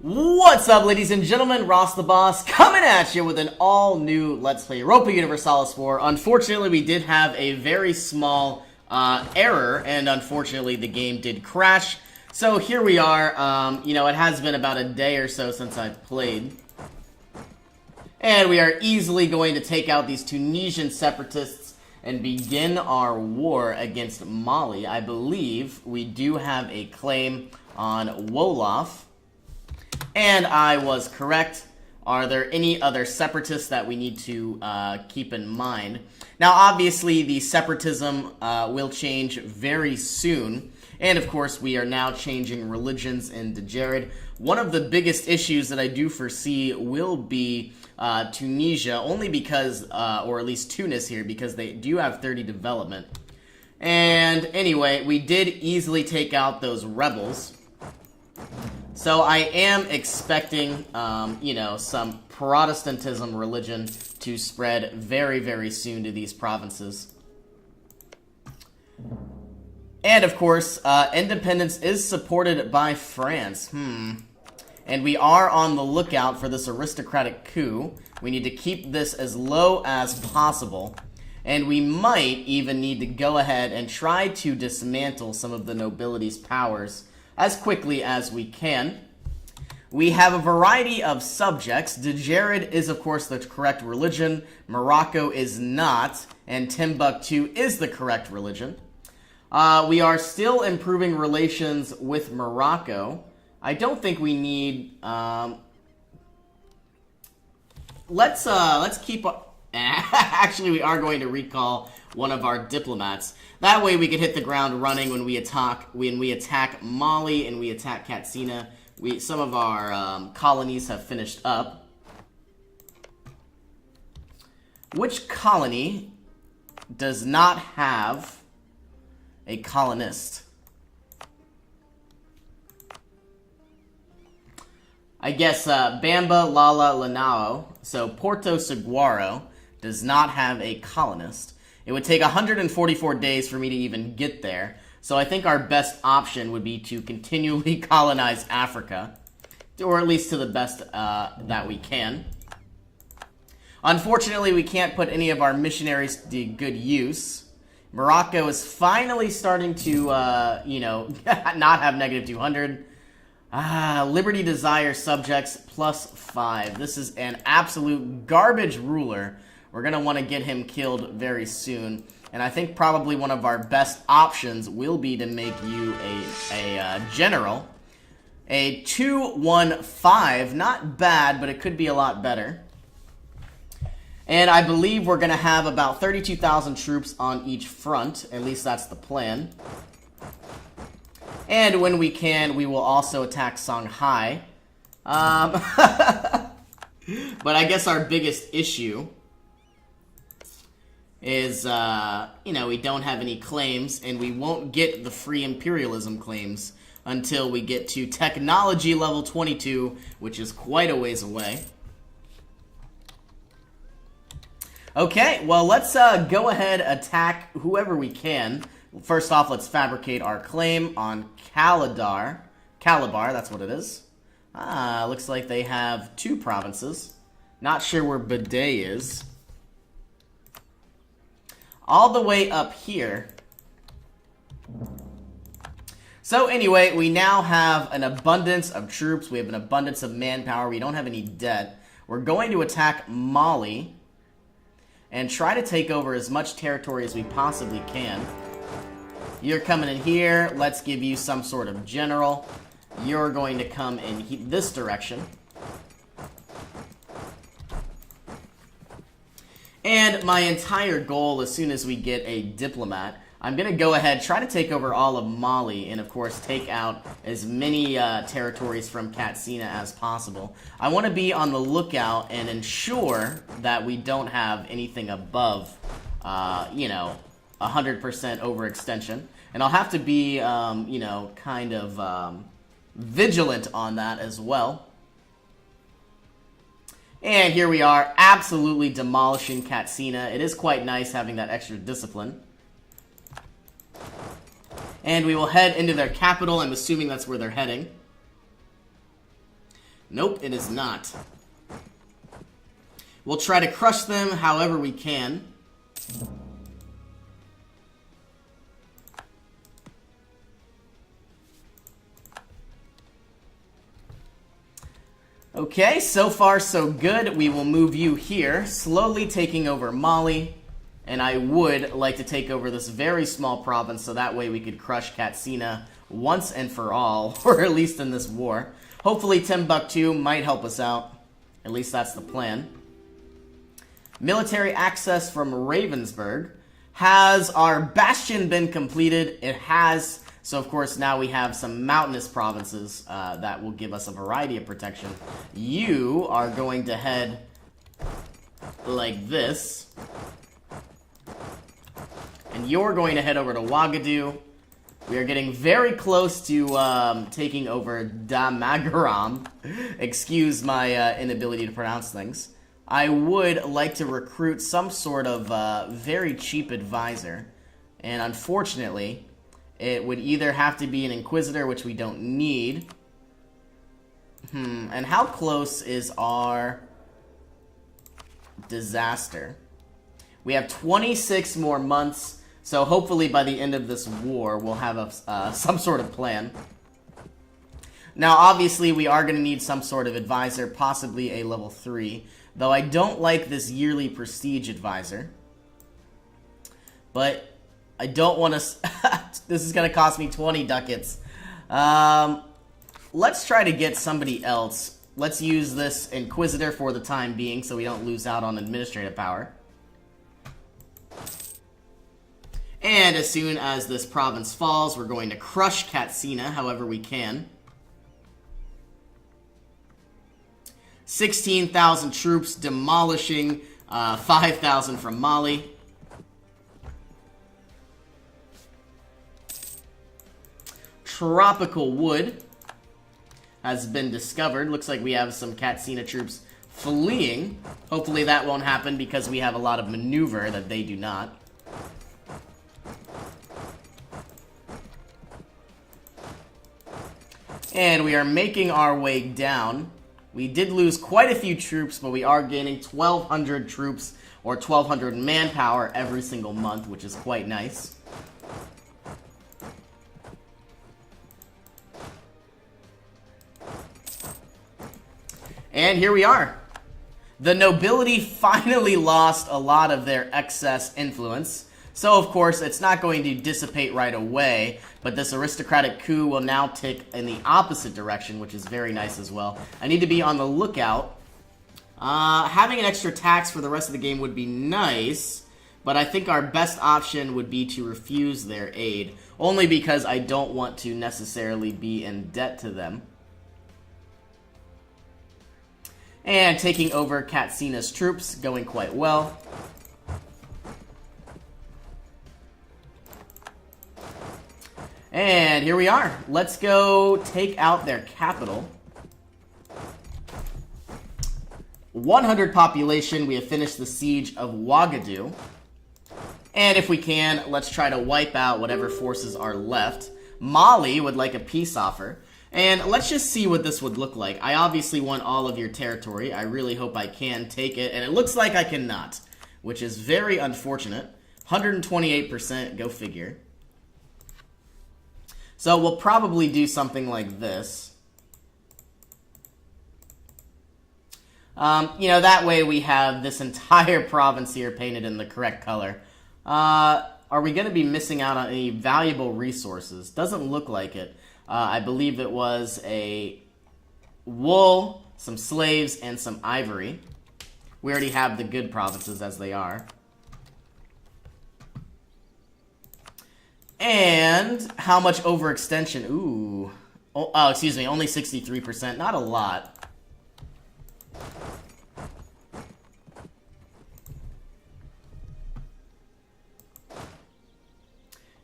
What's up, ladies and gentlemen? Ross the Boss coming at you with an all-new Let's Play Europa Universalis 4. Unfortunately, we did have a very small error, and unfortunately the game did crash. So here we are. It has been about a day or so since I've played. And we are easily going to take out these Tunisian separatists and begin our war against Mali. I believe we do have a claim on Wolof. And I was correct. Are there any other separatists that we need to keep in mind? Now, obviously, the separatism will change very soon. And, of course, we are now changing religions in Djerid. One of the biggest issues that I do foresee will be Tunisia, only because, or at least Tunis here, because they do have 30 development. And, anyway, we did easily take out those rebels. So I am expecting, some Protestantism religion to spread very, very soon to these provinces. And, of course, independence is supported by France. And we are on the lookout for this aristocratic coup. We need to keep this as low as possible. And we might even need to go ahead and try to dismantle some of the nobility's powers as quickly as we can. We have a variety of subjects. Djerid is, of course, the correct religion. Morocco is not. And Timbuktu is the correct religion. We are still improving relations with Morocco. I don't think we need... Let's keep... Actually, we are going to recall one of our diplomats. That way we can hit the ground running when we attack Mali and we attack Katsina. Some of our colonies have finished up. Which colony does not have a colonist? I guess Bamba Lala Lanao, so Porto Saguaro, does not have a colonist. It would take 144 days for me to even get there. So I think our best option would be to continually colonize Africa. Or at least to the best that we can. Unfortunately, we can't put any of our missionaries to good use. Morocco is finally starting to, not have negative 200. Liberty Desire subjects +5. This is an absolute garbage ruler. We're going to want to get him killed very soon. And I think probably one of our best options will be to make you a general. A 215, not bad, but it could be a lot better. And I believe we're going to have about 32,000 troops on each front. At least that's the plan. And when we can, we will also attack Songhai. But I guess our biggest issue is, we don't have any claims, and we won't get the free imperialism claims until we get to technology level 22, which is quite a ways away. Okay, well, let's go ahead attack whoever we can. First off, let's fabricate our claim on Calabar, that's what it is. Looks like they have 2 provinces. Not sure where Bidet is. All the way up here. So anyway, we now have an abundance of troops. We have an abundance of manpower. We don't have any debt. We're going to attack Mali and try to take over as much territory as we possibly can. You're coming in here. Let's give you some sort of general. You're going to come in this direction. And my entire goal, as soon as we get a diplomat, I'm going to go ahead, try to take over all of Mali, and of course take out as many territories from Katsina as possible. I want to be on the lookout and ensure that we don't have anything above, 100% overextension. And I'll have to be, vigilant on that as well. And here we are, absolutely demolishing Katsina. It is quite nice having that extra discipline. And we will head into their capital. I'm assuming that's where they're heading. Nope, it is not. We'll try to crush them however we can. Okay, so far so good. We will move you here, slowly taking over Mali. And I would like to take over this very small province so that way we could crush Katsina once and for all, or at least in this war. Hopefully Timbuktu might help us out. At least that's the plan. Military access from Ravensburg. Has our bastion been completed? It has. So, of course, now we have some mountainous provinces that will give us a variety of protection. You are going to head like this. And you're going to head over to Ouagadougou. We are getting very close to taking over Damagaram. Excuse my inability to pronounce things. I would like to recruit some sort of very cheap advisor. And unfortunately, it would either have to be an Inquisitor, which we don't need. And how close is our disaster? We have 26 more months. So hopefully by the end of this war, we'll have some sort of plan. Now, obviously, we are going to need some sort of advisor, possibly a level 3. Though I don't like this yearly prestige advisor. But I don't want to... This is going to cost me 20 ducats. Let's try to get somebody else. Let's use this Inquisitor for the time being so we don't lose out on administrative power. And as soon as this province falls, we're going to crush Katsina however we can. 16,000 troops demolishing 5,000 from Mali. Tropical wood has been discovered. Looks like we have some Katsina troops fleeing. Hopefully that won't happen because we have a lot of maneuver that they do not. And we are making our way down. We did lose quite a few troops, but we are gaining 1,200 troops or 1,200 manpower every single month, which is quite nice. And here we are. The nobility finally lost a lot of their excess influence. So, of course, it's not going to dissipate right away, but this aristocratic coup will now tick in the opposite direction, which is very nice as well. I need to be on the lookout. Having an extra tax for the rest of the game would be nice, but I think our best option would be to refuse their aid, only because I don't want to necessarily be in debt to them. And taking over Katsina's troops, going quite well. And here we are. Let's go take out their capital. 100 population. We have finished the siege of Ouagadougou. And if we can, let's try to wipe out whatever forces are left. Mali would like a peace offer. And let's just see what this would look like. I obviously want all of your territory. I really hope I can take it. And it looks like I cannot, which is very unfortunate. 128%, go figure. So we'll probably do something like this. You know, that way we have this entire province here painted in the correct color. Are we going to be missing out on any valuable resources? Doesn't look like it. I believe it was a wool, some slaves, and some ivory. We already have the good provinces as they are. And how much overextension? Ooh. Oh, excuse me, only 63%. Not a lot.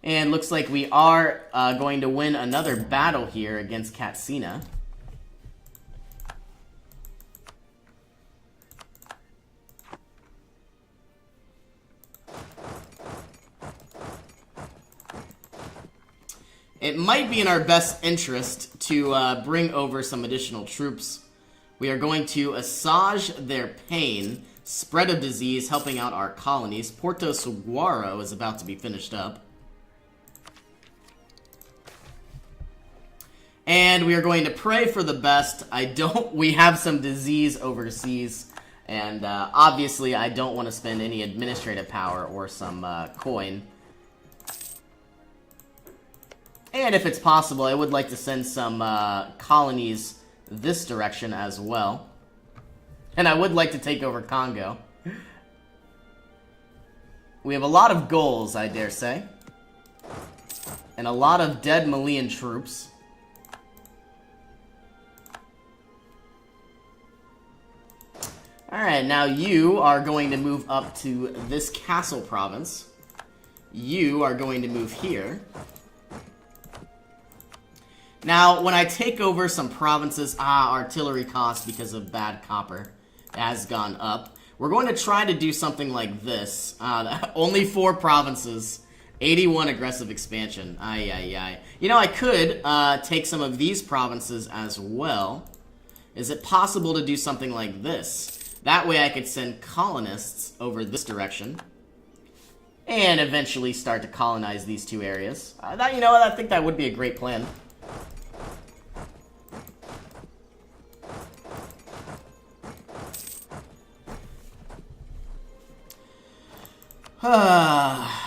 And looks like we are going to win another battle here against Katsina. It might be in our best interest to bring over some additional troops. We are going to assuage their pain, spread of disease, helping out our colonies. Porto Saguaro is about to be finished up. And we are going to pray for the best. We have some disease overseas. And obviously, I don't want to spend any administrative power or some coin. And if it's possible, I would like to send some colonies this direction as well. And I would like to take over Congo. We have a lot of goals, I dare say. And a lot of dead Malian troops. Alright, now you are going to move up to this castle province. You are going to move here. Now, when I take over some provinces, artillery cost because of bad copper has gone up. We're going to try to do something like this. Only 4 provinces, 81 aggressive expansion. You know, I could take some of these provinces as well. Is it possible to do something like this? That way I could send colonists over this direction. And eventually start to colonize these 2 areas. You know what, I think that would be a great plan.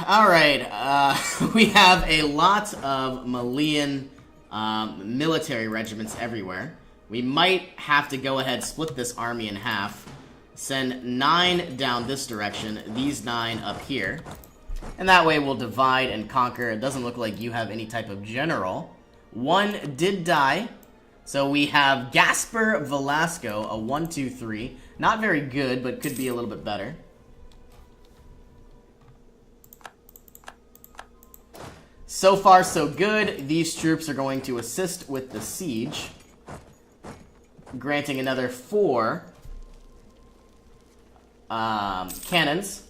Alright, we have a lot of Malian military regiments everywhere. We might have to go ahead, split this army in half. Send 9 down this direction, these 9 up here. And that way we'll divide and conquer. It doesn't look like you have any type of general. 1 did die. So we have Gasper Velasco, a 1-2-3. Not very good, but could be a little bit better. So far, so good. These troops are going to assist with the siege. Granting another 4 cannons.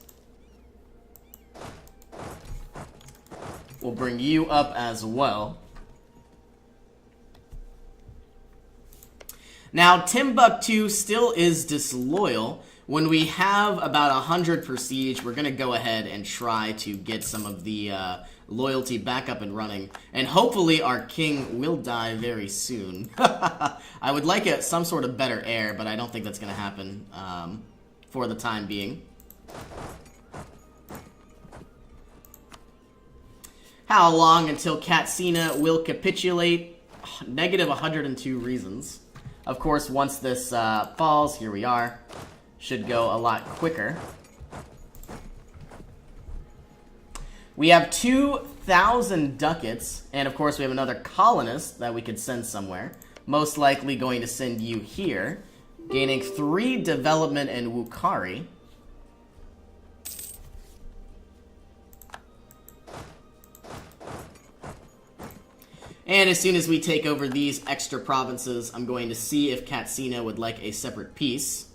We'll bring you up as well. Now, Timbuktu still is disloyal. When we have about 100 per siege, we're going to go ahead and try to get some of the loyalty back up and running. And hopefully our king will die very soon. I would like some sort of better heir, but I don't think that's going to happen for the time being. How long until Katsina will capitulate? Negative 102 reasons. Of course, once this falls, here we are. Should go a lot quicker. We have 2,000 ducats, and of course we have another colonist that we could send somewhere. Most likely going to send you here, gaining 3 development in Wukari. And as soon as we take over these extra provinces, I'm going to see if Katsina would like a separate peace.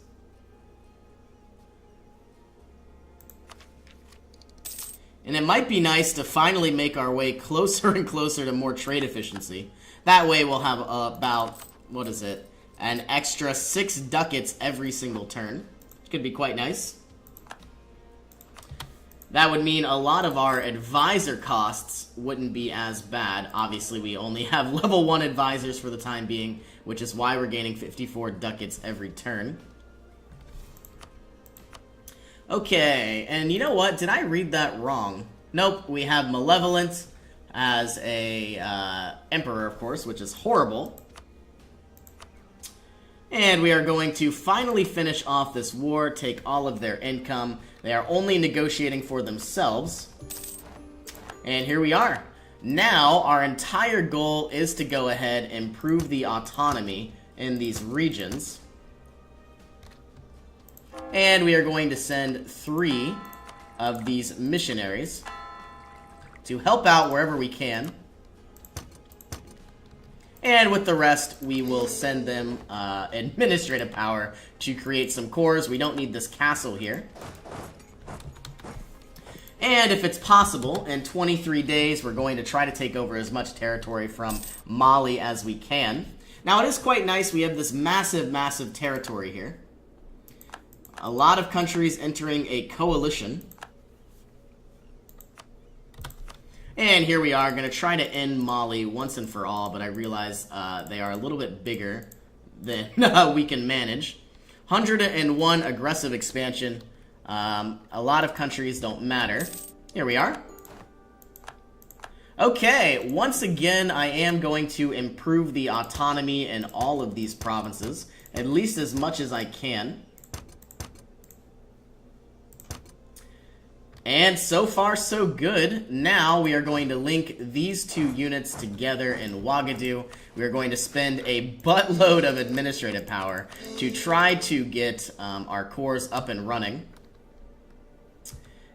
And it might be nice to finally make our way closer and closer to more trade efficiency. That way we'll have about, what is it, an extra 6 ducats every single turn. Which could be quite nice. That would mean a lot of our advisor costs wouldn't be as bad. Obviously, we only have level 1 advisors for the time being, which is why we're gaining 54 ducats every turn. Okay, and you know what? Did I read that wrong? Nope, we have Malevolent as a emperor, of course, which is horrible. And we are going to finally finish off this war, take all of their income. They are only negotiating for themselves. And here we are. Now, our entire goal is to go ahead and improve the autonomy in these regions. And we are going to send 3 of these missionaries to help out wherever we can. And with the rest, we will send them administrative power to create some cores. We don't need this castle here. And if it's possible, in 23 days, we're going to try to take over as much territory from Mali as we can. Now, it is quite nice. We have this massive, massive territory here. A lot of countries entering a coalition. And here we are, going to try to end Mali once and for all, but I realize they are a little bit bigger than we can manage. 101 aggressive expansion. A lot of countries don't matter. Here we are. Okay, once again, I am going to improve the autonomy in all of these provinces, at least as much as I can. And so far, so good. Now we are going to link these two units together in Ouagadougou. We are going to spend a buttload of administrative power to try to get our cores up and running.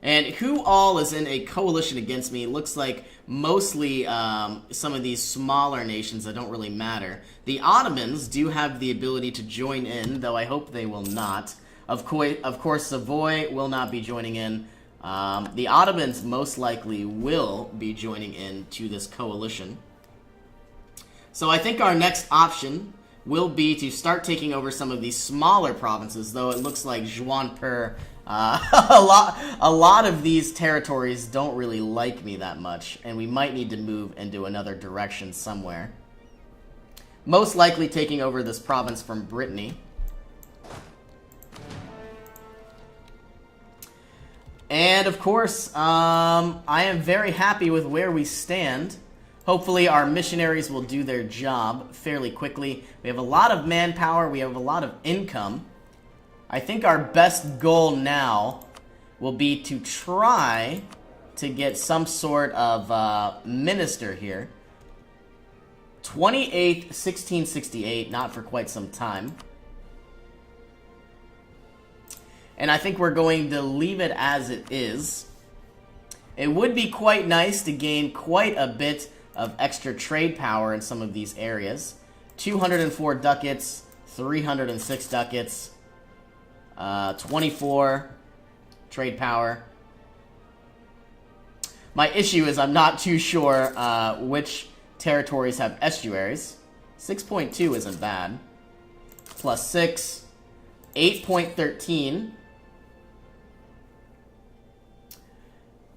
And who all is in a coalition against me? It looks like mostly some of these smaller nations that don't really matter. The Ottomans do have the ability to join in, though I hope they will not. Of course, Savoy will not be joining in. The Ottomans most likely will be joining in to this coalition. So I think our next option will be to start taking over some of these smaller provinces, though it looks like Juanpur, a lot of these territories don't really like me that much, and we might need to move into another direction somewhere. Most likely taking over this province from Brittany. And of course, I am very happy with where we stand. Hopefully our missionaries will do their job fairly quickly. We have a lot of manpower, we have a lot of income. I think our best goal now will be to try to get some sort of minister here. 28th, 1668, not for quite some time. And I think we're going to leave it as it is. It would be quite nice to gain quite a bit of extra trade power in some of these areas. 204 ducats, 306 ducats, 24 trade power. My issue is I'm not too sure which territories have estuaries. 6.2 isn't bad. Plus 6, 8.13.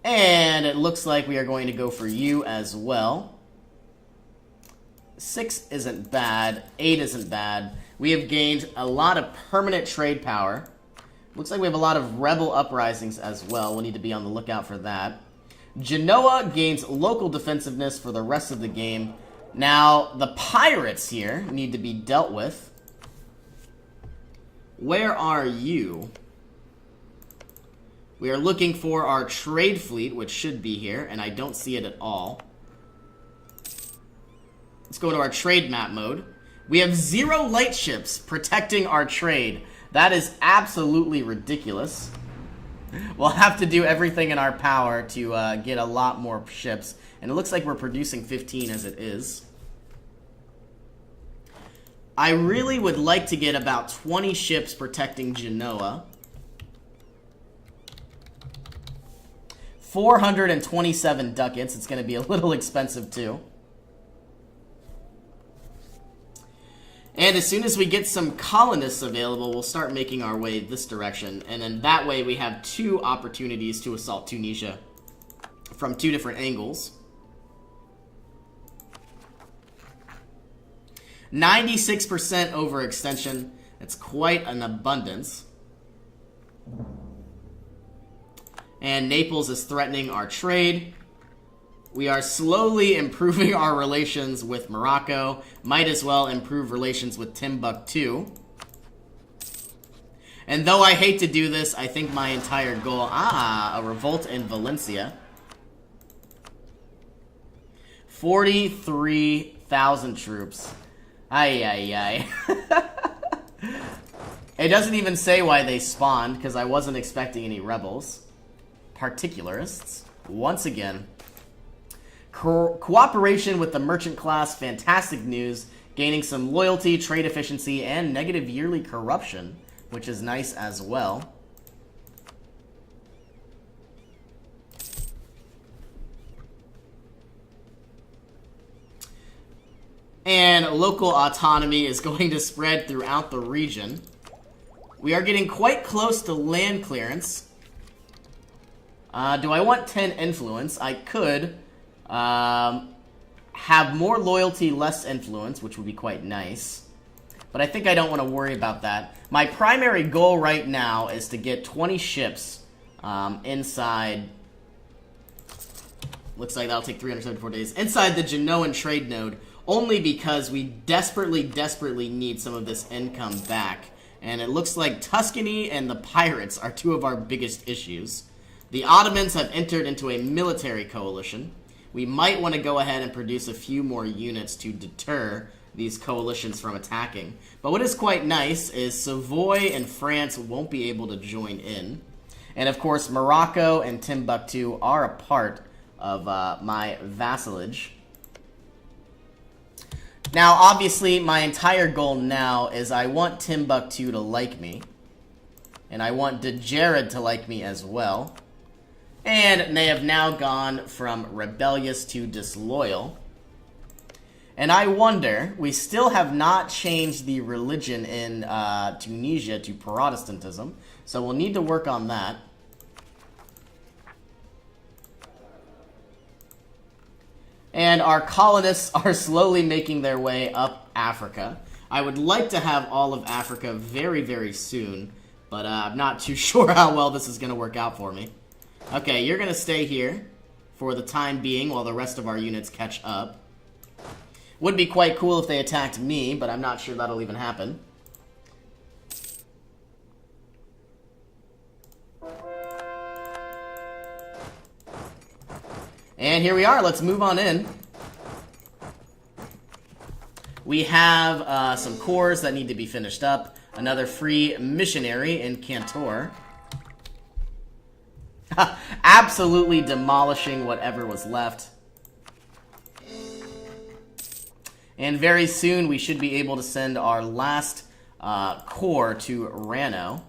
And it looks like we are going to go for you as well. 6 isn't bad. 8 isn't bad. We have gained a lot of permanent trade power. Looks like we have a lot of rebel uprisings as well. We'll need to be on the lookout for that. Genoa gains local defensiveness for the rest of the game. Now, the pirates here need to be dealt with. Where are you? We are looking for our trade fleet, which should be here, and I don't see it at all. Let's go into our trade map mode. We have 0 lightships protecting our trade. That is absolutely ridiculous. We'll have to do everything in our power to get a lot more ships. And it looks like we're producing 15 as it is. I really would like to get about 20 ships protecting Genoa. 427 ducats. It's going to be a little expensive too. And as soon as we get some colonists available, we'll start making our way this direction. And then that way we have 2 opportunities to assault Tunisia from 2 different angles. 96% overextension. That's quite an abundance. And Naples is threatening our trade. We are slowly improving our relations with Morocco. Might as well improve relations with Timbuktu. And though I hate to do this, I think my entire goal... a revolt in Valencia. 43,000 troops. Ay, ay, ay. It doesn't even say why they spawned, because I wasn't expecting any rebels. Particularists. Once again. Cooperation with the merchant class, fantastic news. Gaining some loyalty, trade efficiency, and negative yearly corruption, which is nice as well. And local autonomy is going to spread throughout the region. We are getting quite close to land clearance. Do I want 10 influence? I could have more loyalty, less influence, which would be quite nice. But I think I don't want to worry about that. My primary goal right now is to get 20 ships inside... Looks like that'll take 374 days. Inside the Genoan trade node, only because we desperately, desperately need some of this income back. And it looks like Tuscany and the pirates are two of our biggest issues. The Ottomans have entered into a military coalition. We might want to go ahead and produce a few more units to deter these coalitions from attacking. But what is quite nice is Savoy and France won't be able to join in. And of course, Morocco and Timbuktu are a part of my vassalage. Now, obviously, my entire goal now is I want Timbuktu to like me. And I want Djerid to like me as well. And they have now gone from rebellious to disloyal. And I wonder, we still have not changed the religion in Tunisia to Protestantism. So we'll need to work on that. And our colonists are slowly making their way up Africa. I would like to have all of Africa very, very soon, but I'm not too sure how well this is going to work out for me. Okay, you're going to stay here for the time being while the rest of our units catch up. Would be quite cool if they attacked me, but I'm not sure that'll even happen. And here we are. Let's move on in. We have some cores that need to be finished up. Another free missionary in Cantor. Absolutely demolishing whatever was left. And very soon we should be able to send our last core to Rano.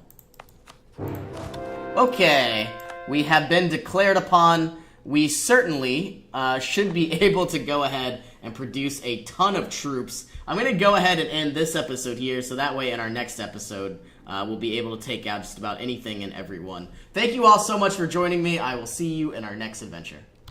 Okay. We have been declared upon. We certainly should be able to go ahead and produce a ton of troops. I'm going to go ahead and end this episode here, so that way in our next episode, we'll be able to take out just about anything and everyone. Thank you all so much for joining me. I will see you in our next adventure.